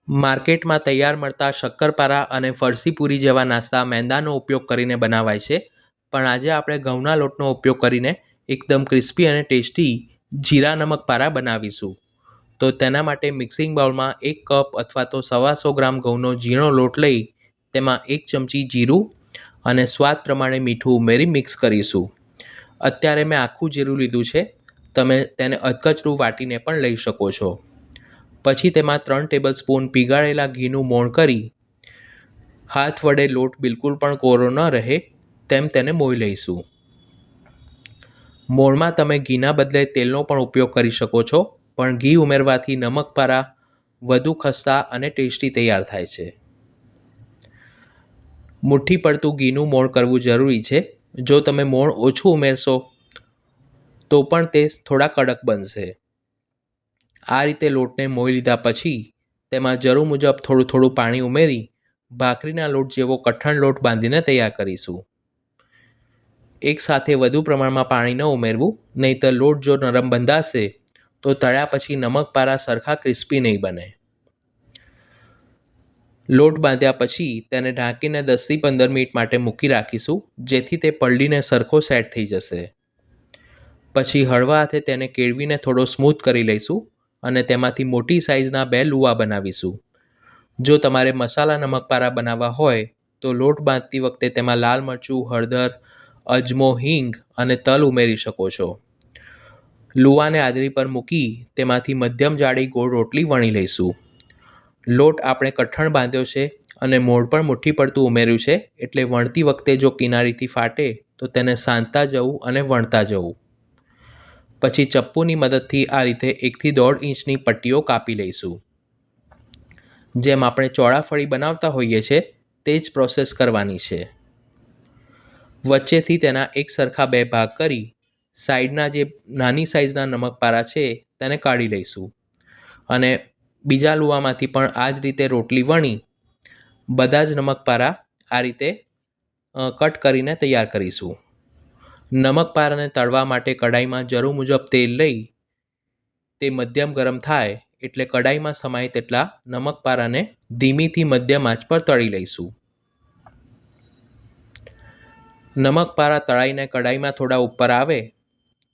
માર્કેટમાં તૈયાર મળતા શક્કરપારા અને ફરસીપુરી જેવા નાસ્તા મેંદાનો ઉપયોગ કરીને બનાવાય છે, પણ આજે આપણે ઘઉંના લોટનો ઉપયોગ કરીને એકદમ ક્રિસ્પી અને ટેસ્ટી જીરા નમક પારા બનાવીશું. તો તેના માટે મિક્સિંગ બાઉલમાં 1 કપ અથવા તો 125 ગ્રામ ઘઉંનો ઝીણો લોટ લઈ તેમાં 1 ચમચી જીરું અને સ્વાદ પ્રમાણે મીઠું ઉમેરી મિક્સ કરીશું. અત્યારે મેં આખું જીરું લીધું છે, તમે તેને અધકચરું વાટીને પણ લઈ શકો છો. પછી તેમાં 3 ટેબલસ્પૂન પીગાળેલા ઘીનું મોણ કરી હાથ વડે લોટ બિલકુલ પણ કોરો ન રહે તેમ તેને મોઈ લઈશું. મોણમાં તમે ઘીના બદલે તેલનો પણ ઉપયોગ કરી શકો છો, પણ ઘી ઉમેરવાથી નમકપારા વધુ ખસ્તા અને ટેસ્ટી તૈયાર થાય છે. મુઠ્ઠી પડતું ઘીનું મોણ કરવું જરૂરી છે. જો તમે મોણ ઓછું ઉમેરશો તો પણ તે થોડા કડક બનશે. આ રીતે લોટને મોઈ લીધા પછી તેમાં જરૂર મુજબ થોડું થોડું પાણી ઉમેરી ભાખરીના લોટ જેવો કઠણ લોટ બાંધીને તૈયાર કરીશું. એકસાથે વધુ પ્રમાણમાં પાણી ન ઉમેરવું, નહીંતર લોટ જો નરમ બંધાશે તો તળ્યા પછી નમકપારા સરખા ક્રિસ્પી નહીં બને. લોટ બાંધ્યા પછી તેને ઢાંકીને 10થી 15 મિનિટ માટે મૂકી રાખીશું, જેથી તે પલળીને સરખો સેટ થઈ જશે. પછી હળવા હાથે તેને કેળવીને થોડો સ્મૂથ કરી લઈશું અને તેમાંથી મોટી સાઇઝના 2 લુવા બનાવીશું. જો તમારે મસાલા નમકપારા બનાવવા હોય તો લોટ બાંધતી વખતે તેમાં લાલ મરચું, હળદર, અજમો, હિંગ અને તલ ઉમેરી શકો છો. લુવાને આદરી પર મૂકી તેમાંથી મધ્યમ જાડી ગોળ રોટલી વણી લઈશું. લોટ આપણે કઠણ બાંધ્યો છે અને મોણ પણ મુઠ્ઠી પડતું ઉમેર્યું છે, એટલે વણતી વખતે જો કિનારીથી ફાટે તો તેને સાંધતા જવું અને વણતા જવું. પછી ચપ્પુની મદદથી આ રીતે 1 થી 1.5 ઇંચની પટ્ટીઓ કાપી લઈશું. જેમ આપણે ચોળાફળી બનાવતા હોઈએ છીએ તે જ પ્રોસેસ કરવાની છે. વચ્ચેથી તેના એક સરખા 2 ભાગ કરી સાઈડના જે નાની સાઇઝના નમકપારા છે તેને કાઢી લઈશું અને બીજા લુવામાંથી પણ આ જ રીતે રોટલી વણી બધા જ નમકપારા આ રીતે કટ કરીને તૈયાર કરીશું. નમકપારાને તળવા માટે કઢાઈમાં જરૂર મુજબ તેલ લઈ તે મધ્યમ ગરમ થાય એટલે કઢાઈમાં સમાય તેટલા નમકપારાને ધીમીથી મધ્યમ આંચ પર તળી લઈશું. નમકપારા તળાઈને કઢાઈમાં થોડા ઉપર આવે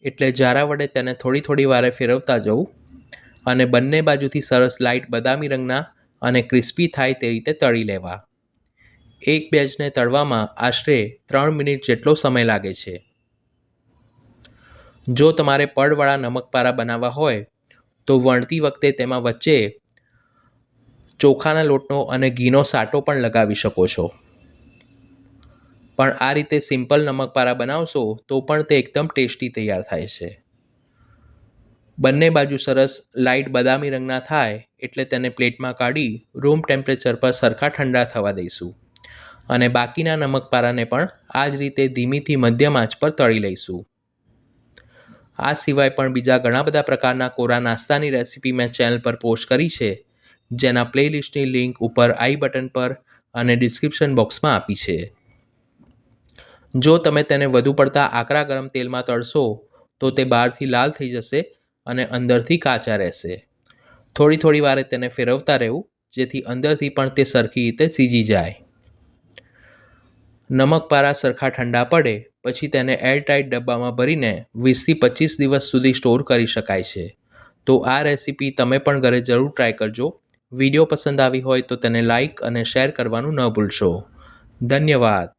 એટલે જારા વડે તેને થોડી થોડી વારે ફેરવતા જવું અને બંને બાજુથી સરસ લાઇટ બદામી રંગના અને ક્રિસ્પી થાય તે રીતે તળી લેવા. એક બેચને તળવામાં આશરે 3 મિનિટ જેટલો સમય લાગે છે. જો તમારે પડવાળા નમકપારા બનાવવા હોય તો વણતી વખતે તેમાં વચ્ચે ચોખાના લોટનો અને ઘીનો સાટો પણ લગાવી શકો છો. પણ આ રીતે સિમ્પલ નમકપારા બનાવશો તો પણ તે એકદમ ટેસ્ટી તૈયાર થાય છે. બંને બાજુ સરસ લાઇટ બદામી રંગના થાય એટલે તેને પ્લેટમાં કાઢી રૂમ ટેમ્પરેચર પર સરખા ઠંડા થવા દઈશું અને બાકીના નમકપારાને પણ આ જ રીતે ધીમીથી મધ્યમ આંચ પર તળી લઈશું. આ સિવાય પણ બીજા ઘણા બધા પ્રકારના કોરા નાસ્તાની રેસીપી મેં ચેનલ પર પોસ્ટ કરી છે, જેના પ્લેલિસ્ટની લિંક ઉપર આઈ બટન પર અને ડિસ્ક્રિપ્શન બોક્સમાં આપી છે. જો તમે તેને વધુ પડતા આકરા ગરમ તેલમાં તળશો તો તે બહારથી લાલ થઈ જશે અને અંદરથી કાચા રહેશે. થોડી થોડી વારે તેને ફેરવતા રહેવું, જેથી અંદરથી પણ તે સરખી રીતે સીજી જાય. નમકપારા સરખા ઠંડા પડે પછી તેને એરટાઇટ ડબ્બામાં ભરીને 20થી 25 દિવસ સુધી સ્ટોર કરી શકાય છે. તો આ રેસીપી તમે પણ ઘરે જરૂર ટ્રાય કરજો. વિડીયો પસંદ આવી હોય તો તેને લાઇક અને શેર કરવાનું ન ભૂલશો. ધન્યવાદ.